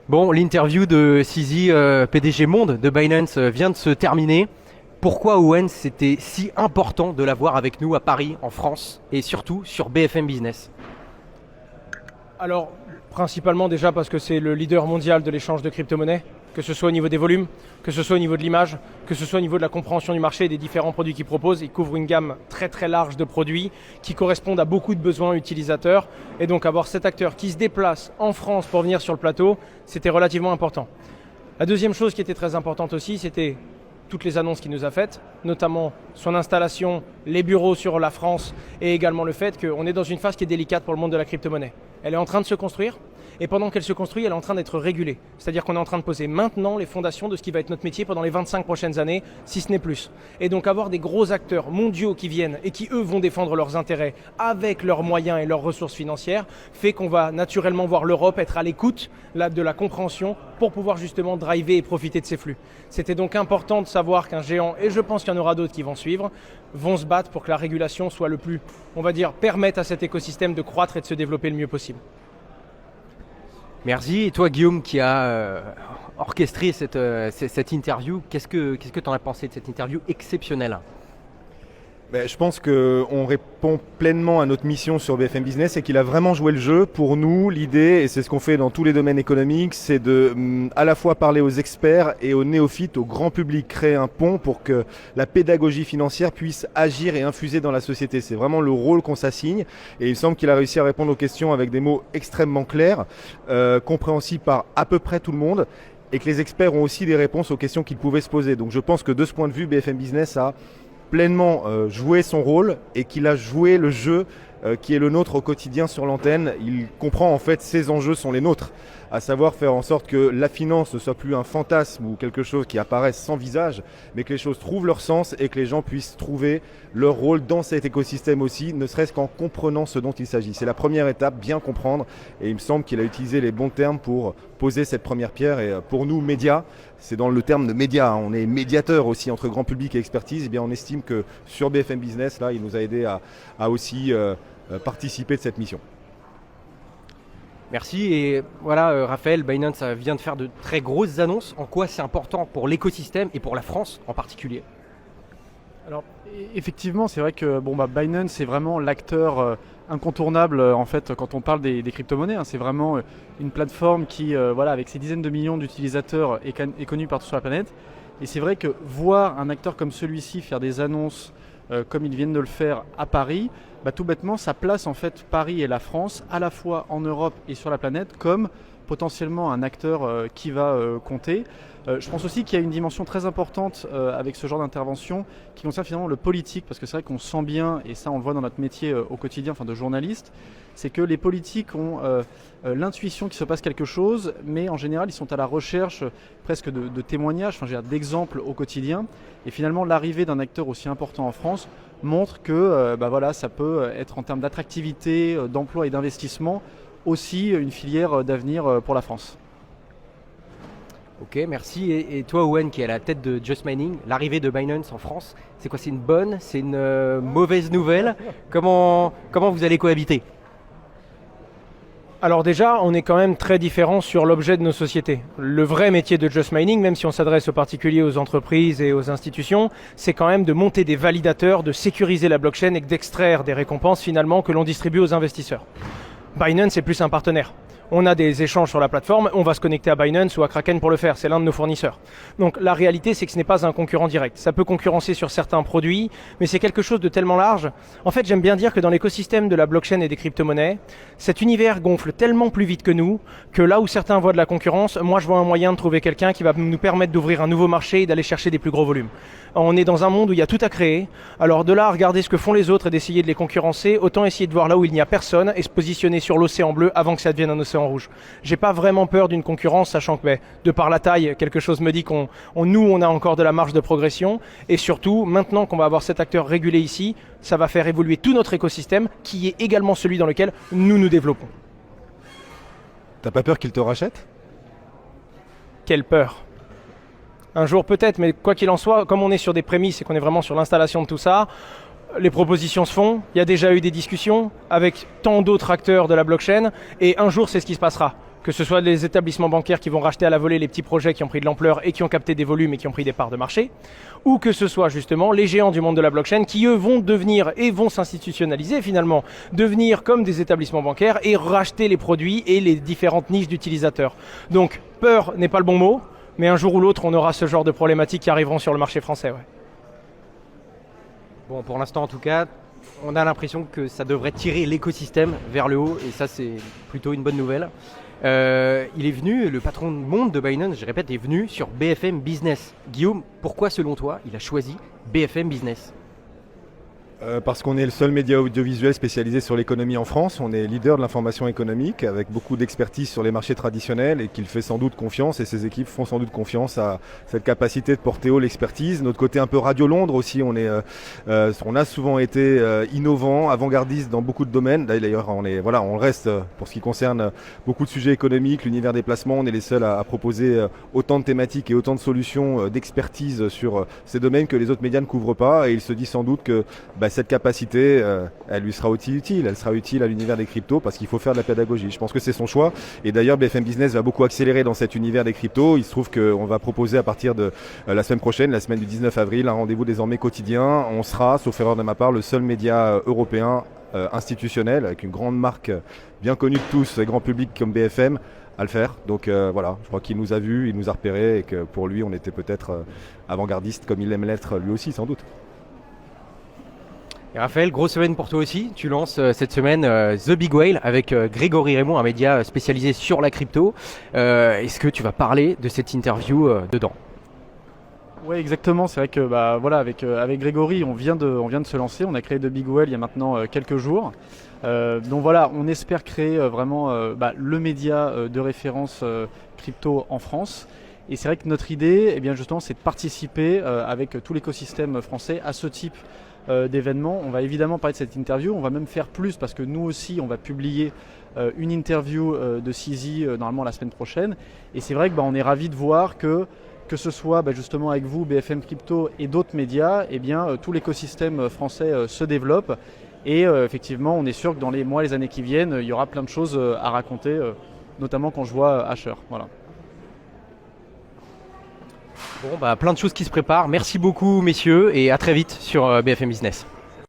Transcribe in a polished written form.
Bon, l'interview de CZ, PDG Monde de Binance, vient de se terminer. Pourquoi, Owen, c'était si important de l'avoir avec nous à Paris, en France, et surtout sur BFM Business? Alors, principalement déjà parce que c'est le leader mondial de l'échange de crypto-monnaies, que ce soit au niveau des volumes, que ce soit au niveau de l'image, que ce soit au niveau de la compréhension du marché et des différents produits qu'il propose. Il couvre une gamme très très large de produits qui correspondent à beaucoup de besoins utilisateurs. Et donc avoir cet acteur qui se déplace en France pour venir sur le plateau, c'était relativement important. La deuxième chose qui était très importante aussi, c'était toutes les annonces qu'il nous a faites, notamment son installation, les bureaux sur la France et également le fait qu'on est dans une phase qui est délicate pour le monde de la crypto-monnaie. Elle est en train de se construire et pendant qu'elle se construit, elle est en train d'être régulée. C'est-à-dire qu'on est en train de poser maintenant les fondations de ce qui va être notre métier pendant les 25 prochaines années, si ce n'est plus. Et donc avoir des gros acteurs mondiaux qui viennent et qui eux vont défendre leurs intérêts avec leurs moyens et leurs ressources financières fait qu'on va naturellement voir l'Europe être à l'écoute de la compréhension pour pouvoir justement driver et profiter de ces flux. C'était donc important de savoir qu'un géant, et je pense qu'il y en aura d'autres qui vont suivre, vont se battre pour que la régulation soit le plus, on va dire, permette à cet écosystème de croître et de se développer le mieux possible. Merci. Et toi, Guillaume, qui a orchestré cette interview, qu'est-ce que tu en as pensé de cette interview exceptionnelle? Je pense qu'on répond pleinement à notre mission sur BFM Business et qu'il a vraiment joué le jeu. Pour nous, l'idée, et c'est ce qu'on fait dans tous les domaines économiques, c'est de à la fois parler aux experts et aux néophytes, au grand public, créer un pont pour que la pédagogie financière puisse agir et infuser dans la société. C'est vraiment le rôle qu'on s'assigne et il semble qu'il a réussi à répondre aux questions avec des mots extrêmement clairs, compréhensibles par à peu près tout le monde et que les experts ont aussi des réponses aux questions qu'ils pouvaient se poser. Donc je pense que de ce point de vue, BFM Business a pleinement joué son rôle et qu'il a joué le jeu qui est le nôtre au quotidien sur l'antenne. Il comprend en fait ces enjeux sont les nôtres, à savoir faire en sorte que la finance ne soit plus un fantasme ou quelque chose qui apparaisse sans visage, mais que les choses trouvent leur sens et que les gens puissent trouver leur rôle dans cet écosystème aussi, ne serait-ce qu'en comprenant ce dont il s'agit. C'est la première étape, bien comprendre, et il me semble qu'il a utilisé les bons termes pour poser cette première pierre. Et pour nous, médias, c'est dans le terme de médias, on est médiateur aussi entre grand public et expertise, et bien on estime que sur BFM Business, là, il nous a aidé à aussi participer de cette mission. Merci. Et voilà, Raphaël, Binance vient de faire de très grosses annonces. En quoi c'est important pour l'écosystème et pour la France en particulier? Alors effectivement, c'est vrai que Binance est vraiment l'acteur incontournable en fait quand on parle des crypto-monnaies. C'est vraiment une plateforme qui, avec ses dizaines de millions d'utilisateurs, est connue partout sur la planète. Et c'est vrai que voir un acteur comme celui-ci faire des annonces comme ils viennent de le faire à Paris, tout bêtement, ça place en fait Paris et la France à la fois en Europe et sur la planète comme potentiellement un acteur qui va compter. Je pense aussi qu'il y a une dimension très importante avec ce genre d'intervention qui concerne finalement le politique, parce que c'est vrai qu'on sent bien, et ça on le voit dans notre métier au quotidien, de journaliste, c'est que les politiques ont l'intuition qu'il se passe quelque chose, mais en général ils sont à la recherche presque de témoignages, d'exemples au quotidien. Et finalement l'arrivée d'un acteur aussi important en France montre que ça peut être en termes d'attractivité, d'emploi et d'investissement aussi une filière d'avenir pour la France. Ok, merci. Et toi, Owen, qui est à la tête de Just Mining, l'arrivée de Binance en France, c'est quoi? C'est une bonne, c'est une mauvaise nouvelle? Comment vous allez cohabiter? Alors déjà, on est quand même très différents sur l'objet de nos sociétés. Le vrai métier de Just Mining, même si on s'adresse aux particuliers, aux entreprises et aux institutions, c'est quand même de monter des validateurs, de sécuriser la blockchain et d'extraire des récompenses finalement que l'on distribue aux investisseurs. Binance est plus un partenaire. On a des échanges sur la plateforme, on va se connecter à Binance ou à Kraken pour le faire, c'est l'un de nos fournisseurs. Donc la réalité, c'est que ce n'est pas un concurrent direct. Ça peut concurrencer sur certains produits, mais c'est quelque chose de tellement large. En fait, j'aime bien dire que dans l'écosystème de la blockchain et des crypto-monnaies, cet univers gonfle tellement plus vite que nous, que là où certains voient de la concurrence, moi je vois un moyen de trouver quelqu'un qui va nous permettre d'ouvrir un nouveau marché et d'aller chercher des plus gros volumes. On est dans un monde où il y a tout à créer, alors de là à regarder ce que font les autres et d'essayer de les concurrencer, autant essayer de voir là où il n'y a personne et se positionner sur l'océan bleu avant que ça devienne un océan rouge. J'ai pas vraiment peur d'une concurrence, sachant que de par la taille, quelque chose me dit qu'on a encore de la marge de progression, et surtout, maintenant qu'on va avoir cet acteur régulé ici, ça va faire évoluer tout notre écosystème, qui est également celui dans lequel nous nous développons. T'as pas peur qu'il te rachète? Quelle peur! Un jour peut-être, mais quoi qu'il en soit, comme on est sur des prémices et qu'on est vraiment sur l'installation de tout ça, les propositions se font, il y a déjà eu des discussions avec tant d'autres acteurs de la blockchain, et un jour c'est ce qui se passera. que ce soit les établissements bancaires qui vont racheter à la volée les petits projets qui ont pris de l'ampleur et qui ont capté des volumes et qui ont pris des parts de marché, ou que ce soit justement les géants du monde de la blockchain qui eux vont devenir et vont s'institutionnaliser finalement, devenir comme des établissements bancaires et racheter les produits et les différentes niches d'utilisateurs. Donc peur n'est pas le bon mot, mais un jour ou l'autre on aura ce genre de problématiques qui arriveront sur le marché français. Ouais. Bon, pour l'instant en tout cas, on a l'impression que ça devrait tirer l'écosystème vers le haut et ça c'est plutôt une bonne nouvelle. Il est venu, le patron de monde de Binance, je répète, est venu sur BFM Business. Guillaume, pourquoi selon toi il a choisi BFM Business ? Parce qu'on est le seul média audiovisuel spécialisé sur l'économie en France. On est leader de l'information économique avec beaucoup d'expertise sur les marchés traditionnels et qu'il fait sans doute confiance et ses équipes font sans doute confiance à cette capacité de porter haut l'expertise. Notre côté un peu Radio Londres aussi, on a souvent été innovant, avant-gardiste dans beaucoup de domaines. D'ailleurs, on reste pour ce qui concerne beaucoup de sujets économiques, l'univers des placements. On est les seuls à proposer autant de thématiques et autant de solutions d'expertise sur ces domaines que les autres médias ne couvrent pas. Et il se dit sans doute que cette capacité, elle lui sera utile. Elle sera utile à l'univers des cryptos parce qu'il faut faire de la pédagogie. Je pense que c'est son choix. Et d'ailleurs, BFM Business va beaucoup accélérer dans cet univers des cryptos. Il se trouve qu'on va proposer à partir de la semaine prochaine, la semaine du 19 avril, un rendez-vous désormais quotidien. On sera, sauf erreur de ma part, le seul média européen institutionnel avec une grande marque bien connue de tous, grand public comme BFM, à le faire. Donc voilà, je crois qu'il nous a vus, il nous a repérés et que pour lui, on était peut-être avant-gardiste comme il aime l'être lui aussi, sans doute. Et Raphaël, grosse semaine pour toi aussi. Tu lances cette semaine The Big Whale avec Grégory Raymond, un média spécialisé sur la crypto. Est-ce que tu vas parler de cette interview dedans ? Oui, exactement. C'est vrai que avec Grégory, on vient de se lancer. On a créé The Big Whale il y a maintenant quelques jours. Donc voilà, on espère créer vraiment le média de référence crypto en France. Et c'est vrai que notre idée, eh bien justement, c'est de participer avec tout l'écosystème français à ce type d'événements. On va évidemment parler de cette interview, on va même faire plus parce que nous aussi on va publier une interview de CZ normalement la semaine prochaine. Et c'est vrai que on est ravis de voir que ce soit justement avec vous, BFM Crypto et d'autres médias, eh bien tout l'écosystème français se développe. Et effectivement, on est sûr que dans les mois, les années qui viennent, il y aura plein de choses à raconter, notamment quand je vois Asher. Voilà. Bon, plein de choses qui se préparent. Merci beaucoup, messieurs, et à très vite sur BFM Business.